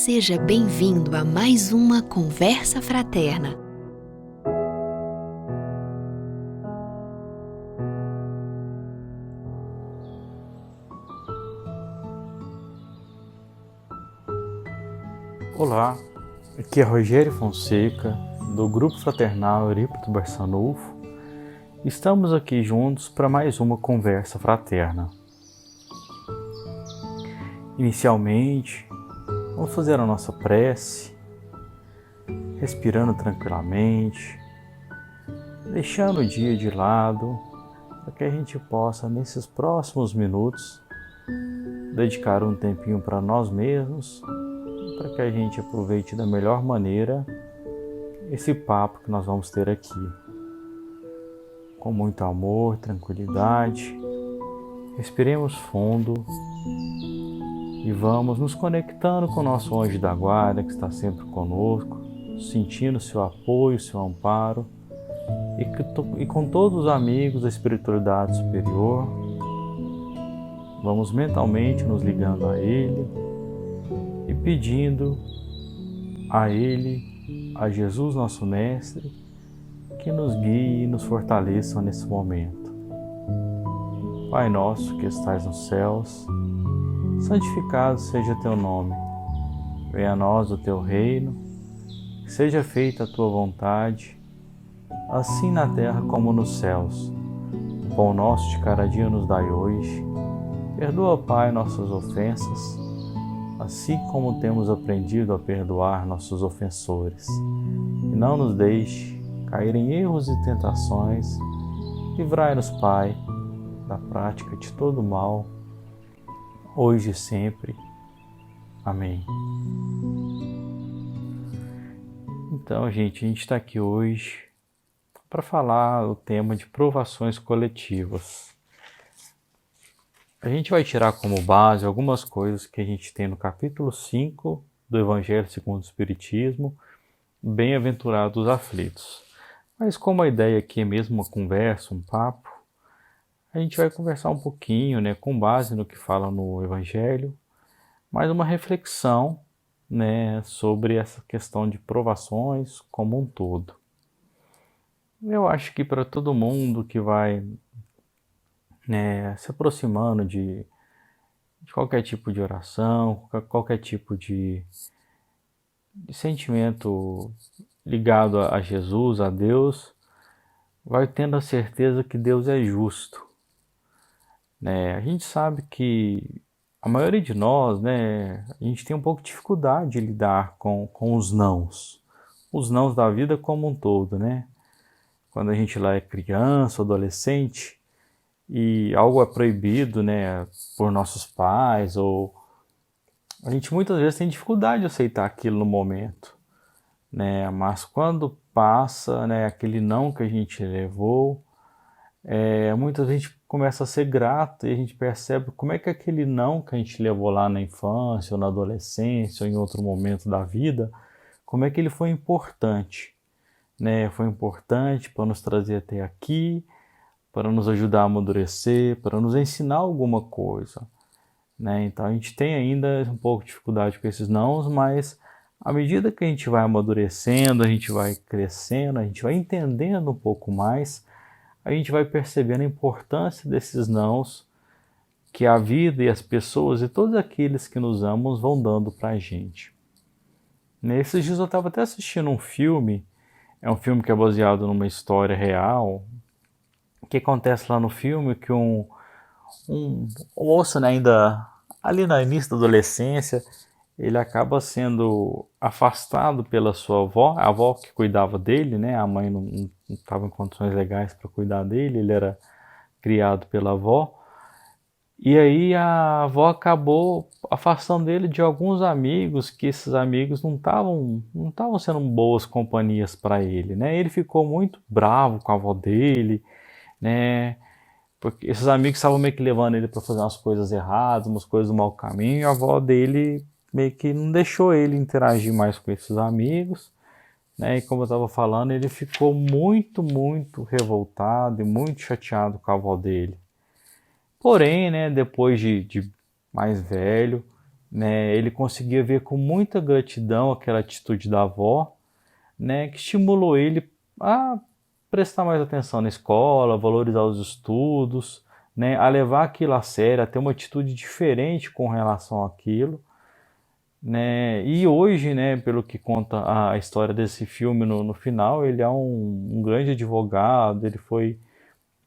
Seja bem-vindo a mais uma Conversa Fraterna. Olá, aqui é Rogério Fonseca, do Grupo Fraternal Eurípides Barçanufo. Estamos aqui juntos para mais uma Conversa Fraterna. Inicialmente, vamos fazer a nossa prece, respirando tranquilamente, deixando o dia de lado, para que a gente possa, nesses próximos minutos, dedicar um tempinho para nós mesmos, para que a gente aproveite da melhor maneira esse papo que nós vamos ter aqui. Com muito amor, tranquilidade, respiremos fundo e vamos nos conectando com o nosso anjo da guarda que está sempre conosco, sentindo seu apoio, seu amparo e com todos os amigos da espiritualidade superior. Vamos mentalmente nos ligando a Ele e pedindo a Ele, a Jesus nosso Mestre, que nos guie e nos fortaleça nesse momento. Pai nosso que estais nos céus, santificado seja teu nome. Venha a nós o teu reino, que seja feita a tua vontade, assim na terra como nos céus. O pão nosso de cada dia nos dai hoje. Perdoa, Pai, nossas ofensas, assim como temos aprendido a perdoar nossos ofensores. E não nos deixe cair em erros e tentações. Livrai-nos, Pai, da prática de todo mal, hoje e sempre. Amém. Então, gente, a gente está aqui hoje para falar o tema de provações coletivas. A gente vai tirar como base algumas coisas que a gente tem no capítulo 5 do Evangelho segundo o Espiritismo, Bem-aventurados os aflitos. Mas como a ideia aqui é mesmo uma conversa, um papo, a gente vai conversar um pouquinho, com base no que fala no Evangelho, mas uma reflexão, sobre essa questão de provações como um todo. Eu acho que para todo mundo que vai se aproximando de qualquer tipo de oração, qualquer tipo de sentimento ligado a Jesus, a Deus, vai tendo a certeza que Deus é justo. A gente sabe que a maioria de nós, a gente tem um pouco de dificuldade de lidar com os nãos da vida como um todo, Quando a gente lá é criança, adolescente, e algo é proibido, por nossos pais, ou a gente muitas vezes tem dificuldade de aceitar aquilo no momento, mas quando passa, aquele não que a gente levou, muitas vezes a gente começa a ser grato e a gente percebe como é que aquele não que a gente levou lá na infância, ou na adolescência, ou em outro momento da vida, como é que ele foi importante, Foi importante para nos trazer até aqui, para nos ajudar a amadurecer, para nos ensinar alguma coisa, Então a gente tem ainda um pouco de dificuldade com esses nãos, mas à medida que a gente vai amadurecendo, a gente vai crescendo, a gente vai entendendo um pouco mais, a gente vai percebendo a importância desses nãos que a vida e as pessoas e todos aqueles que nos amam vão dando para a gente. Nesses dias eu estava até assistindo um filme, é um filme que é baseado numa história real. O que acontece lá no filme é que um moço, ainda ali no início da adolescência, ele acaba sendo afastado pela sua avó, a avó que cuidava dele, a mãe não estava em condições legais para cuidar dele, ele era criado pela avó, e aí a avó acabou afastando ele de alguns amigos, que esses amigos não estavam sendo boas companhias para ele, Ele ficou muito bravo com a avó dele, porque esses amigos estavam meio que levando ele para fazer umas coisas erradas, umas coisas do mau caminho, e a avó dele meio que não deixou ele interagir mais com esses amigos, E como eu estava falando, ele ficou muito, muito revoltado e muito chateado com a avó dele. Porém, depois de mais velho, né? Ele conseguia ver com muita gratidão aquela atitude da avó, né, que estimulou ele a prestar mais atenção na escola, valorizar os estudos, né, a levar aquilo a sério, a ter uma atitude diferente com relação àquilo, né? E hoje, né, pelo que conta a história desse filme no final, ele é um grande advogado, ele foi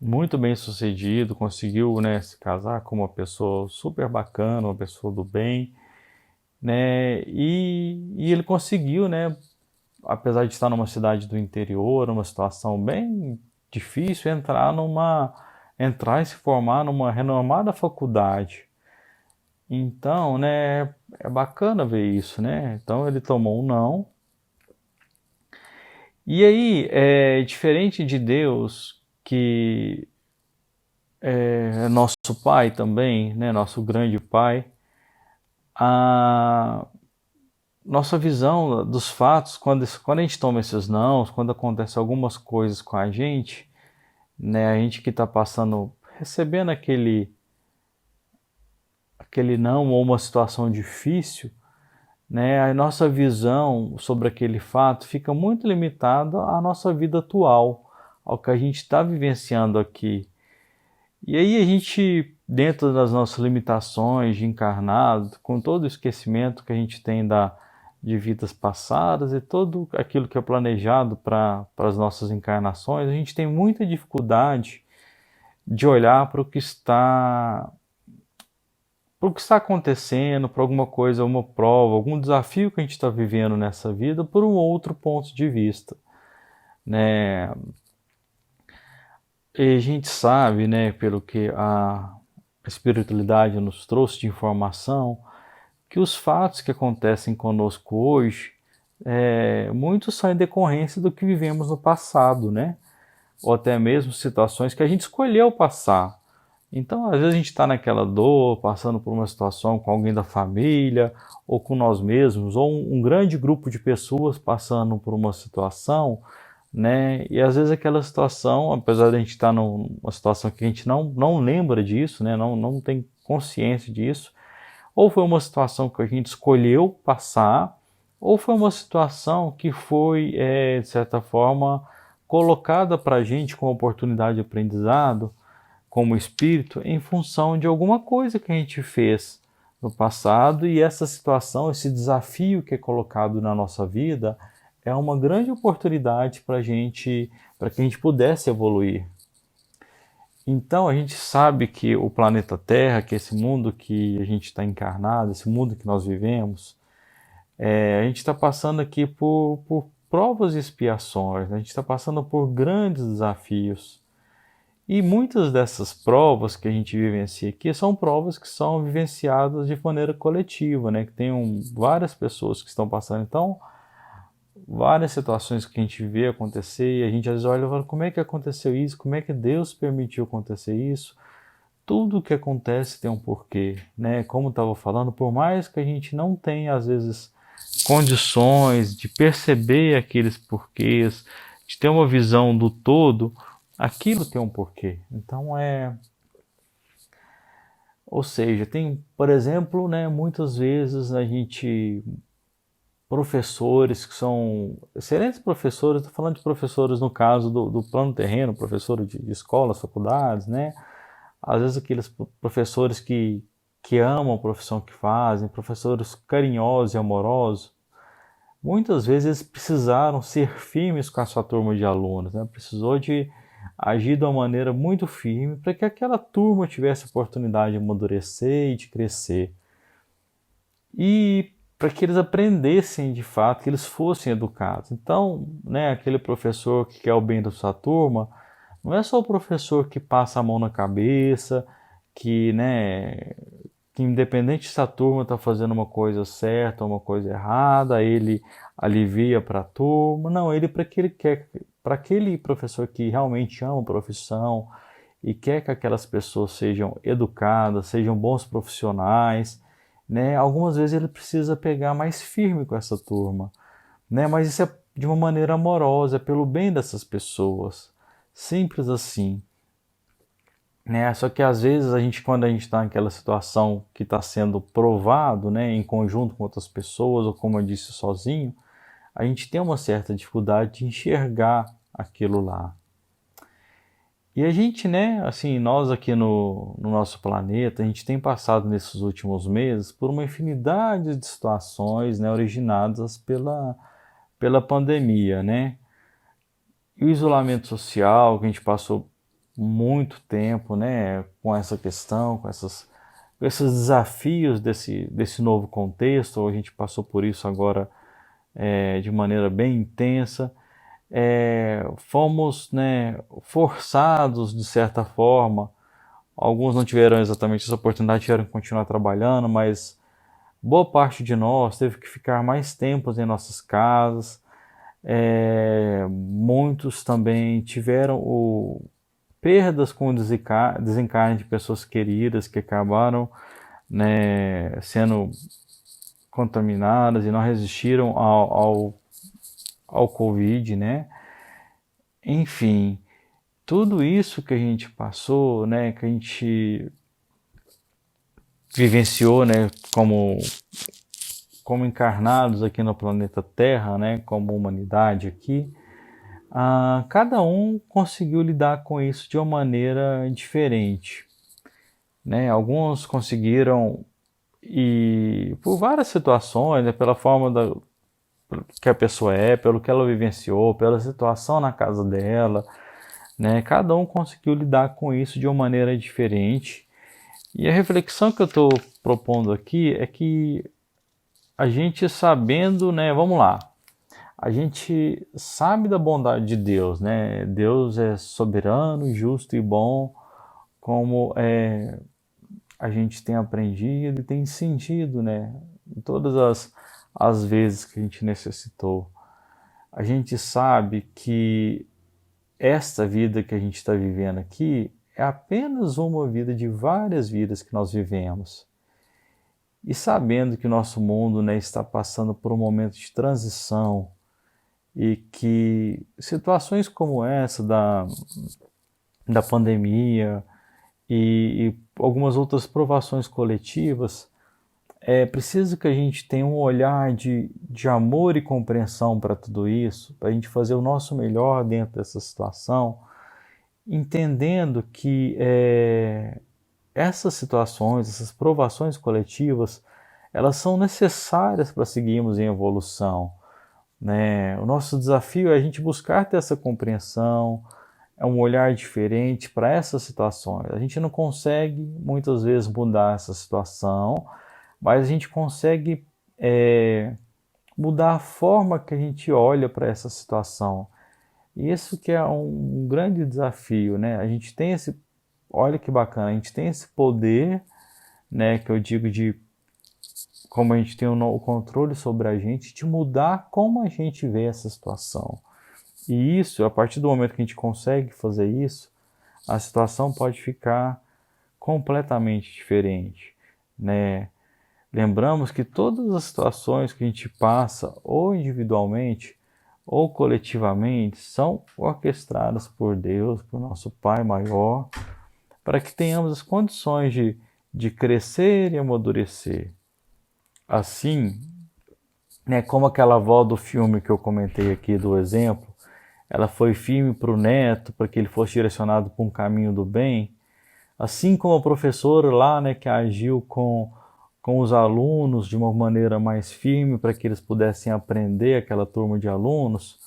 muito bem sucedido, conseguiu, né, se casar com uma pessoa super bacana, uma pessoa do bem, né? E ele conseguiu, né, apesar de estar numa cidade do interior, numa situação bem difícil, entrar e se formar numa renomada faculdade. Então, né, é bacana ver isso, né? Então ele tomou um não. E aí, diferente de Deus, que é nosso Pai também, né, nosso grande Pai, a nossa visão dos fatos, quando a gente toma esses nãos, quando acontece algumas coisas com a gente, né, a gente que está passando, recebendo aquele não ou uma situação difícil, né, a nossa visão sobre aquele fato fica muito limitada à nossa vida atual, ao que a gente está vivenciando aqui. E aí a gente, dentro das nossas limitações de encarnado, com todo o esquecimento que a gente tem de vidas passadas e tudo aquilo que é planejado para as nossas encarnações, a gente tem muita dificuldade de olhar para o que está acontecendo, para alguma coisa, uma prova, algum desafio que a gente está vivendo nessa vida por um outro ponto de vista, né? E a gente sabe, né, pelo que a espiritualidade nos trouxe de informação, que os fatos que acontecem conosco hoje, muitos são em decorrência do que vivemos no passado, né? Ou até mesmo situações que a gente escolheu passar. Então, às vezes a gente está naquela dor, passando por uma situação com alguém da família, ou com nós mesmos, ou um grande grupo de pessoas passando por uma situação, né? E às vezes aquela situação, apesar de a gente estar numa situação que a gente não lembra disso, né? Não tem consciência disso, ou foi uma situação que a gente escolheu passar, ou foi uma situação que foi, de certa forma, colocada para a gente como oportunidade de aprendizado, como espírito, em função de alguma coisa que a gente fez no passado, e essa situação, esse desafio que é colocado na nossa vida, é uma grande oportunidade para que a gente pudesse evoluir. Então a gente sabe que o planeta Terra, que esse mundo que a gente está encarnado, esse mundo que nós vivemos, a gente está passando aqui por provas e expiações, né? A gente está passando por grandes desafios. E muitas dessas provas que a gente vivencia aqui são provas que são vivenciadas de maneira coletiva, né? Que tem várias pessoas que estão passando. Então, várias situações que a gente vê acontecer e a gente às vezes olha e fala, como é que aconteceu isso? Como é que Deus permitiu acontecer isso? Tudo que acontece tem um porquê, né? Como eu estava falando, por mais que a gente não tenha às vezes condições de perceber aqueles porquês, de ter uma visão do todo, aquilo tem um porquê. Então ou seja, tem, por exemplo, né, muitas vezes a gente professores que são excelentes professores, estou falando de professores no caso do plano terreno, professores de escolas, faculdades, né? Às vezes aqueles professores que amam a profissão que fazem, professores carinhosos e amorosos, muitas vezes eles precisaram ser firmes com a sua turma de alunos, né? Precisou de agir de uma maneira muito firme para que aquela turma tivesse a oportunidade de amadurecer e de crescer. E para que eles aprendessem de fato, que eles fossem educados. Então, né, aquele professor que quer o bem da sua turma, não é só o professor que passa a mão na cabeça, né, que independente se a turma está fazendo uma coisa certa ou uma coisa errada, ele alivia para a turma. Não, ele para aquele professor que realmente ama a profissão e quer que aquelas pessoas sejam educadas, sejam bons profissionais, né? Algumas vezes ele precisa pegar mais firme com essa turma, né? Mas isso é de uma maneira amorosa, é pelo bem dessas pessoas. Simples assim. né? Só que às vezes a gente, quando a gente está naquela situação que está sendo provado, né, em conjunto com outras pessoas, ou como eu disse, sozinho, a gente tem uma certa dificuldade de enxergar aquilo lá. E a gente, né, assim, nós aqui no nosso planeta, a gente tem passado nesses últimos meses por uma infinidade de situações, né, originadas pela pandemia, né? E o isolamento social, que a gente passou muito tempo, né, com essa questão, com esses desafios desse novo contexto, a gente passou por isso agora de maneira bem intensa. Fomos, né, forçados, de certa forma, alguns não tiveram exatamente essa oportunidade, tiveram que continuar trabalhando, mas boa parte de nós teve que ficar mais tempo em nossas casas. Muitos também tiveram perdas com o desencarne de pessoas queridas que acabaram, né, sendo contaminadas e não resistiram ao Covid, né? Enfim, tudo isso que a gente passou, né, que a gente vivenciou, né, como encarnados aqui no planeta Terra, né, como humanidade aqui, cada um conseguiu lidar com isso de uma maneira diferente, né? Alguns conseguiram e por várias situações, né, pela forma que a pessoa é, pelo que ela vivenciou, pela situação na casa dela, né? Cada um conseguiu lidar com isso de uma maneira diferente. E a reflexão que eu estou propondo aqui é que a gente sabendo, né? Vamos lá. A gente sabe da bondade de Deus, né? Deus é soberano, justo e bom, como a gente tem aprendido e tem sentido, né? Em todas as vezes que a gente necessitou. A gente sabe que esta vida que a gente está vivendo aqui é apenas uma vida de várias vidas que nós vivemos. E sabendo que o nosso mundo, né, está passando por um momento de transição e que situações como essa da pandemia e algumas outras provações coletivas, é preciso que a gente tenha um olhar de amor e compreensão para tudo isso, para a gente fazer o nosso melhor dentro dessa situação, entendendo que essas situações, essas provações coletivas, elas são necessárias para seguirmos em evolução, né? O nosso desafio é a gente buscar ter essa compreensão, é um olhar diferente para essas situações. A gente não consegue muitas vezes mudar essa situação, mas a gente consegue mudar a forma que a gente olha para essa situação. E isso que é um grande desafio, né? A gente tem esse, olha que bacana, a gente tem esse poder, né, que eu digo de como a gente tem o controle sobre a gente, de mudar como a gente vê essa situação. E isso, a partir do momento que a gente consegue fazer isso, a situação pode ficar completamente diferente, né? Lembramos que todas as situações que a gente passa, ou individualmente ou coletivamente, são orquestradas por Deus, por nosso Pai maior, para que tenhamos as condições de crescer e amadurecer. Assim, né, como aquela avó do filme que eu comentei aqui do exemplo, ela foi firme para o neto, para que ele fosse direcionado para um caminho do bem, assim como a professora lá, né, que agiu com os alunos de uma maneira mais firme para que eles pudessem aprender, aquela turma de alunos,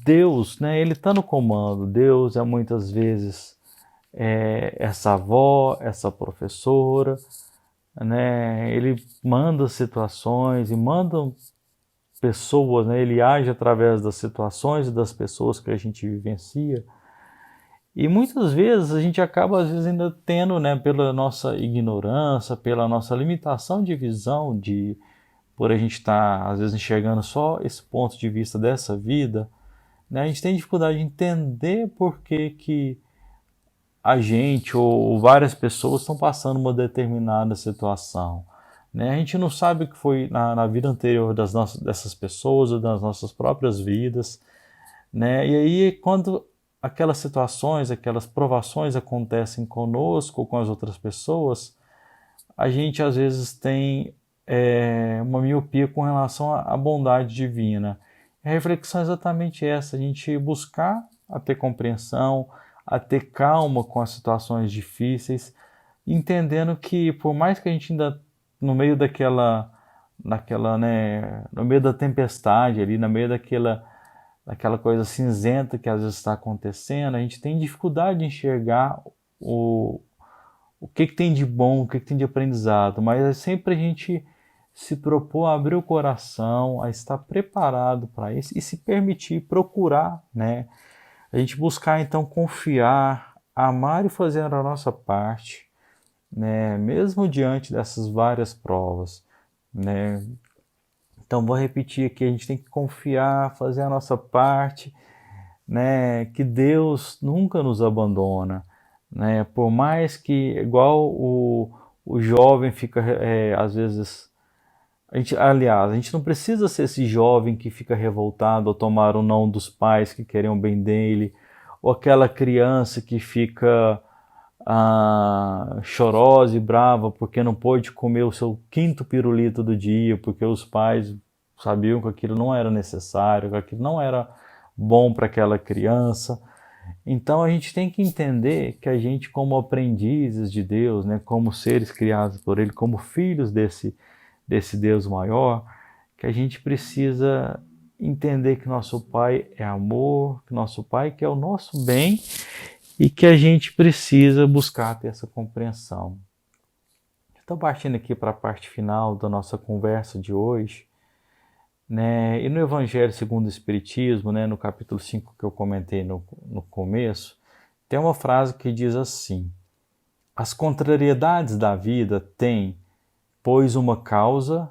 Deus, né, ele está no comando. Deus é muitas vezes essa avó, essa professora, né, ele manda situações e manda pessoas, né, ele age através das situações e das pessoas que a gente vivencia. E muitas vezes a gente acaba, às vezes, ainda tendo, né, pela nossa ignorância, pela nossa limitação de visão, por a gente estar, às vezes, enxergando só esse ponto de vista dessa vida, né, a gente tem dificuldade de entender por que a gente ou várias pessoas estão passando uma determinada situação. Né? A gente não sabe o que foi na vida anterior dessas pessoas ou das nossas próprias vidas. Né? E aí, quando aquelas situações, aquelas provações acontecem conosco ou com as outras pessoas, a gente às vezes tem uma miopia com relação à bondade divina. A reflexão é exatamente essa, a gente buscar a ter compreensão, a ter calma com as situações difíceis, entendendo que por mais que a gente ainda no meio no meio da tempestade ali, no meio daquela coisa cinzenta que às vezes está acontecendo, a gente tem dificuldade de enxergar o que tem de bom, o que tem de aprendizado, mas é sempre a gente se propor a abrir o coração, a estar preparado para isso e se permitir procurar, né? A gente buscar então confiar, amar e fazer a nossa parte, né? Mesmo diante dessas várias provas, né? Então vou repetir aqui, a gente tem que confiar, fazer a nossa parte, né? Que Deus nunca nos abandona, né? Por mais que, igual o jovem fica, às vezes, aliás, a gente não precisa ser esse jovem que fica revoltado ao tomar o não dos pais que querem o bem dele, ou aquela criança que fica chorosa e brava porque não pôde comer o seu quinto pirulito do dia, porque os pais sabiam que aquilo não era necessário, que aquilo não era bom para aquela criança. Então a gente tem que entender que a gente, como aprendizes de Deus, né, como seres criados por Ele, como filhos desse Deus maior, que a gente precisa entender que nosso Pai é amor, que nosso Pai quer o nosso bem e que a gente precisa buscar ter essa compreensão. Estou partindo aqui para a parte final da nossa conversa de hoje, né? E no Evangelho segundo o Espiritismo, né, no capítulo 5 que eu comentei no começo, tem uma frase que diz assim: as contrariedades da vida têm, pois, uma causa,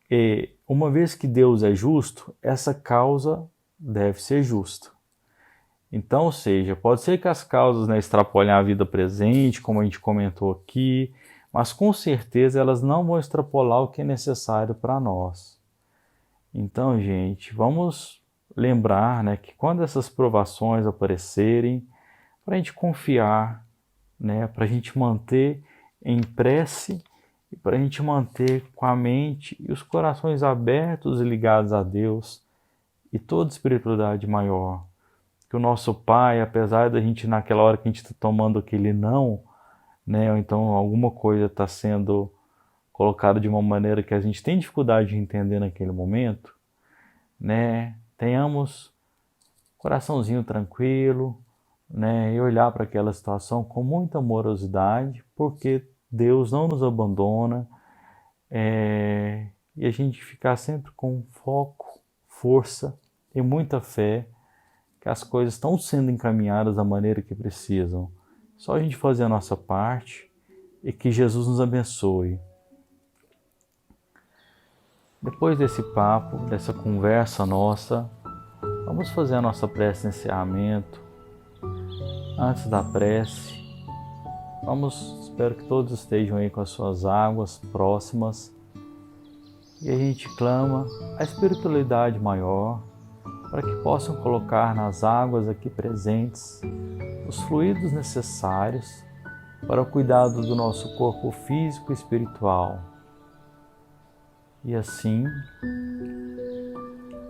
e uma vez que Deus é justo, essa causa deve ser justa. Então, ou seja, pode ser que as causas, né, extrapolem a vida presente, como a gente comentou aqui, mas com certeza elas não vão extrapolar o que é necessário para nós. Então, gente, vamos lembrar, né, que quando essas provações aparecerem, para a gente confiar, né, para a gente manter em prece e para a gente manter com a mente e os corações abertos e ligados a Deus e toda espiritualidade maior. Que o nosso Pai, apesar da gente naquela hora que a gente está tomando aquele não, né, ou então alguma coisa está sendo colocada de uma maneira que a gente tem dificuldade de entender naquele momento, né, tenhamos coraçãozinho tranquilo, né, e olhar para aquela situação com muita amorosidade, porque Deus não nos abandona, e a gente ficar sempre com foco, força e muita fé que as coisas estão sendo encaminhadas da maneira que precisam. Só a gente fazer a nossa parte e que Jesus nos abençoe. Depois desse papo, dessa conversa nossa, vamos fazer a nossa prece de encerramento. Antes da prece, espero que todos estejam aí com as suas águas próximas e a gente clama a espiritualidade maior para que possam colocar nas águas aqui presentes os fluidos necessários para o cuidado do nosso corpo físico e espiritual. E assim,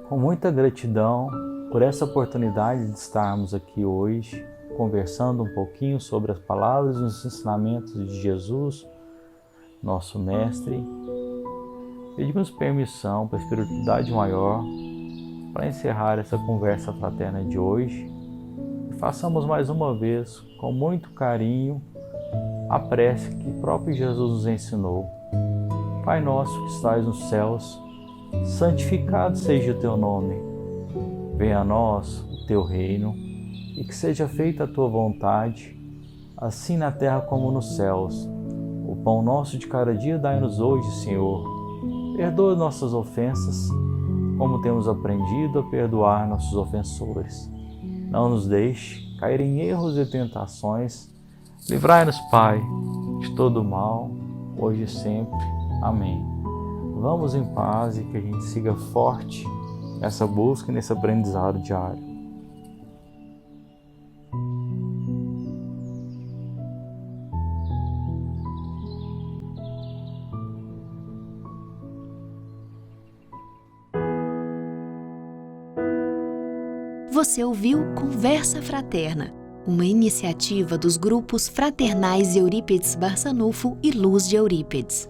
com muita gratidão por essa oportunidade de estarmos aqui hoje, conversando um pouquinho sobre as palavras e os ensinamentos de Jesus, nosso Mestre, pedimos permissão para a espiritualidade maior para encerrar essa conversa fraterna de hoje e façamos mais uma vez, com muito carinho, a prece que o próprio Jesus nos ensinou. Pai nosso que estais nos céus, santificado seja o teu nome. Venha a nós o teu reino e que seja feita a tua vontade, assim na terra como nos céus. O pão nosso de cada dia dai-nos hoje, Senhor. Perdoa nossas ofensas, como temos aprendido a perdoar nossos ofensores. Não nos deixe cair em erros e tentações. Livrai-nos, Pai, de todo mal, hoje e sempre. Amém. Vamos em paz e que a gente siga forte nessa busca e nesse aprendizado diário. Você ouviu Conversa Fraterna, uma iniciativa dos grupos fraternais Eurípides Barçanufo e Luz de Eurípides.